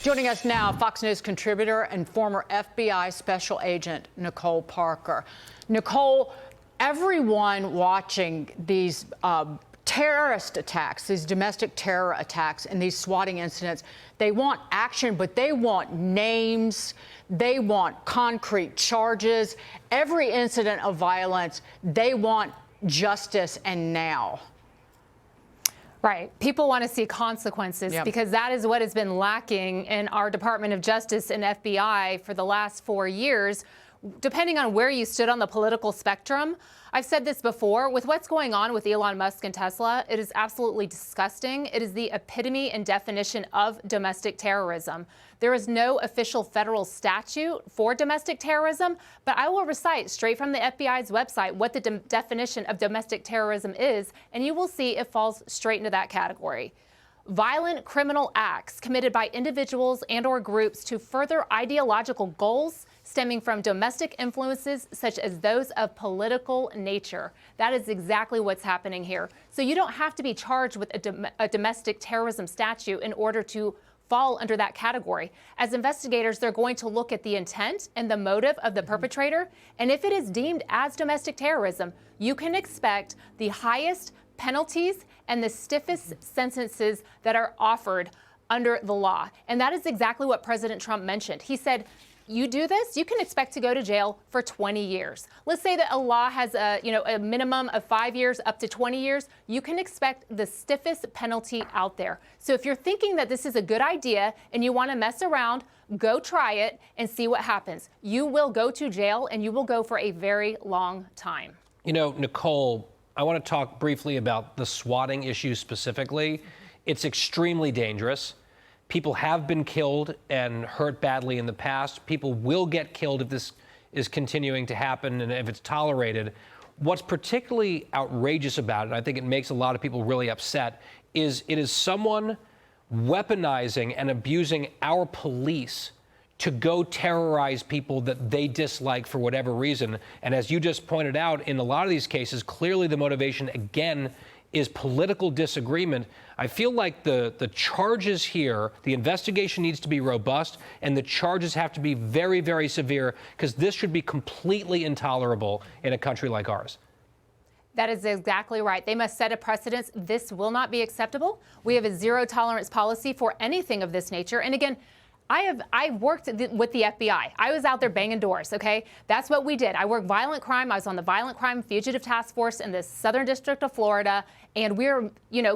Joining us now, Fox News contributor and former FBI special agent Nicole Parker. Nicole, everyone watching these terrorist attacks, these domestic terror attacks and these swatting incidents, they want action, but they want names. They want concrete charges. Every incident of violence, they want justice and now. Right. People want to see consequences because that is what has been lacking in our Department of Justice and FBI for the last 4 years, depending on where you stood on the political spectrum. I've said this before, with what's going on with Elon Musk and Tesla, it is absolutely disgusting. It is the epitome and definition of domestic terrorism. There is no official federal statute for domestic terrorism, but I will recite straight from the FBI's website what the definition of domestic terrorism is, and you will see it falls straight into that category. Violent criminal acts committed by individuals and/or groups to further ideological goals stemming from domestic influences such as those of political nature. That is exactly what's happening here. So you don't have to be charged with a domestic terrorism statute in order to fall under that category. As investigators, they're going to look at the intent and the motive of the perpetrator, and if it is deemed as domestic terrorism, you can expect the highest penalties and the stiffest sentences that are offered under the law. And that is exactly what President Trump mentioned. He said, you do this, you can expect to go to jail for 20 years. Let's say that a law has a minimum of 5 years up to 20 years. You can expect the stiffest penalty out there. So if you're thinking that this is a good idea and you want to mess around, go try it and see what happens. You will go to jail and you will go for a very long time. You know, Nicole, I want to talk briefly about the swatting issue specifically. It's extremely dangerous. People have been killed and hurt badly in the past. People will get killed if this is continuing to happen and if it's tolerated. What's particularly outrageous about it, and I think it makes a lot of people really upset, is it is someone weaponizing and abusing our police to go terrorize people that they dislike for whatever reason. And as you just pointed out, in a lot of these cases, clearly the motivation, again, is political disagreement. I feel like the charges here, the investigation needs to be robust, and the charges have to be very, very severe, because this should be completely intolerable in a country like ours. That is exactly right. They must set a precedent. This will not be acceptable. We have a zero tolerance policy for anything of this nature. And again, I worked with the FBI. I was out there banging doors, okay? That's what we did. I worked violent crime. I was on the Violent Crime Fugitive Task Force in the Southern District of Florida, and we're,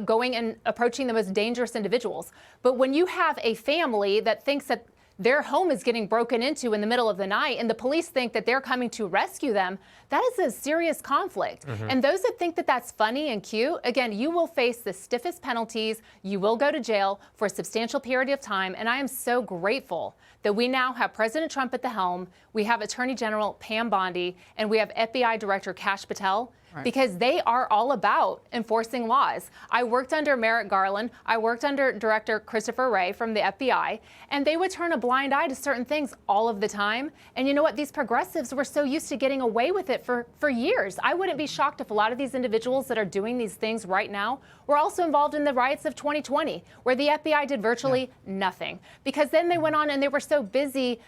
going and approaching the most dangerous individuals. But when you have a family that thinks that their home is getting broken into in the middle of the night and the police think that they're coming to rescue them, that is a serious conflict. And those that think that that's funny and cute, again, you will face the stiffest penalties. You will go to jail for a substantial period of time. And I am so grateful that we now have President Trump at the helm. We have Attorney General Pam Bondi, and we have FBI Director Kash Patel. Because they are all about enforcing laws. I worked under Merrick Garland. I worked under Director Christopher Wray from the FBI, and they would turn a blind eye to certain things all of the time. And you know what? These progressives were so used to getting away with it for years. I wouldn't be shocked if a lot of these individuals that are doing these things right now were also involved in the riots of 2020, where the FBI did virtually nothing. Because then they went on and they were so busy,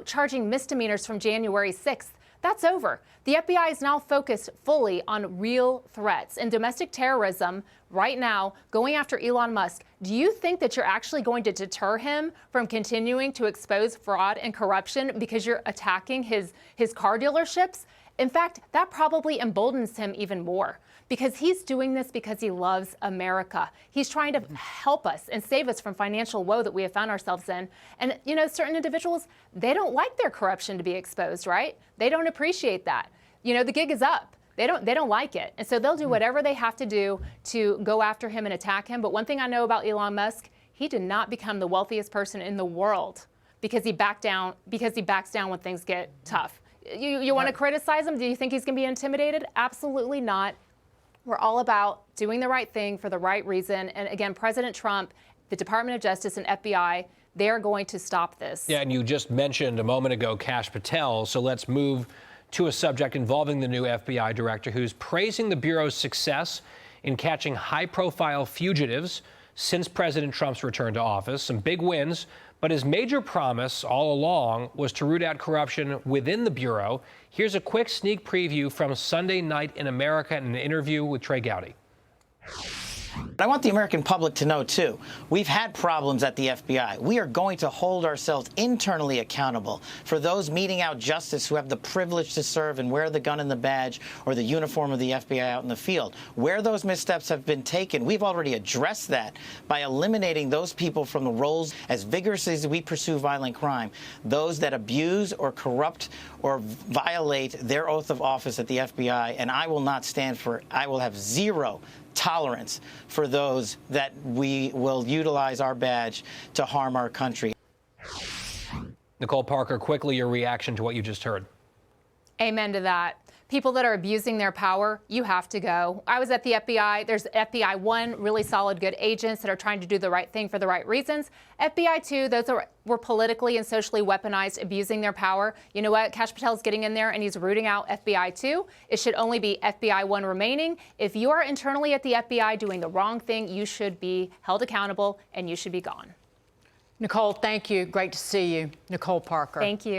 charging misdemeanors from January 6th. That's over. The FBI is now focused fully on real threats and domestic terrorism right now, going after Elon Musk. Do you think that you're actually going to deter him from continuing to expose fraud and corruption because you're attacking his car dealerships? In fact, that probably emboldens him even more, because he's doing this because he loves America. He's trying to help us and save us from financial woe that we have found ourselves in. And, certain individuals, they don't like their corruption to be exposed, right? They don't appreciate that. The gig is up. They don't like it. And so they'll do whatever they have to do to go after him and attack him. But one thing I know about Elon Musk, he did not become the wealthiest person in the world because he backs down when things get tough. You want to criticize him? Do you think he's going to be intimidated? Absolutely not. We're all about doing the right thing for the right reason. And again, President Trump, the Department of Justice, and FBI, they're going to stop this. Yeah, and you just mentioned a moment ago Kash Patel. So let's move to a subject involving the new FBI director, who's praising the Bureau's success in catching high-profile fugitives since President Trump's return to office. Some big wins, But his major promise all along was to root out corruption within the Bureau. Here's a quick sneak preview from Sunday Night in America in an interview with Trey Gowdy. I want the American public to know, too, we've had problems at the FBI. We are going to hold ourselves internally accountable for those meting out justice who have the privilege to serve and wear the gun and the badge or the uniform of the FBI out in the field. Where those missteps have been taken, we've already addressed that by eliminating those people from the roles as vigorously as we pursue violent crime. Those that abuse or corrupt or violate their oath of office at the FBI, and I will not stand for, I will have zero tolerance for those that we will utilize our badge to harm our country. Nicole Parker, quickly your reaction to what you just heard. Amen to that. People that are abusing their power, you have to go. I was at the FBI. There's FBI 1, really solid, good agents that are trying to do the right thing for the right reasons. FBI 2, those were politically and socially weaponized, abusing their power. You know what? Kash Patel's getting in there and he's rooting out FBI 2. It should only be FBI 1 remaining. If you are internally at the FBI doing the wrong thing, you should be held accountable and you should be gone. Nicole, thank you. Great to see you. Nicole Parker. Thank you.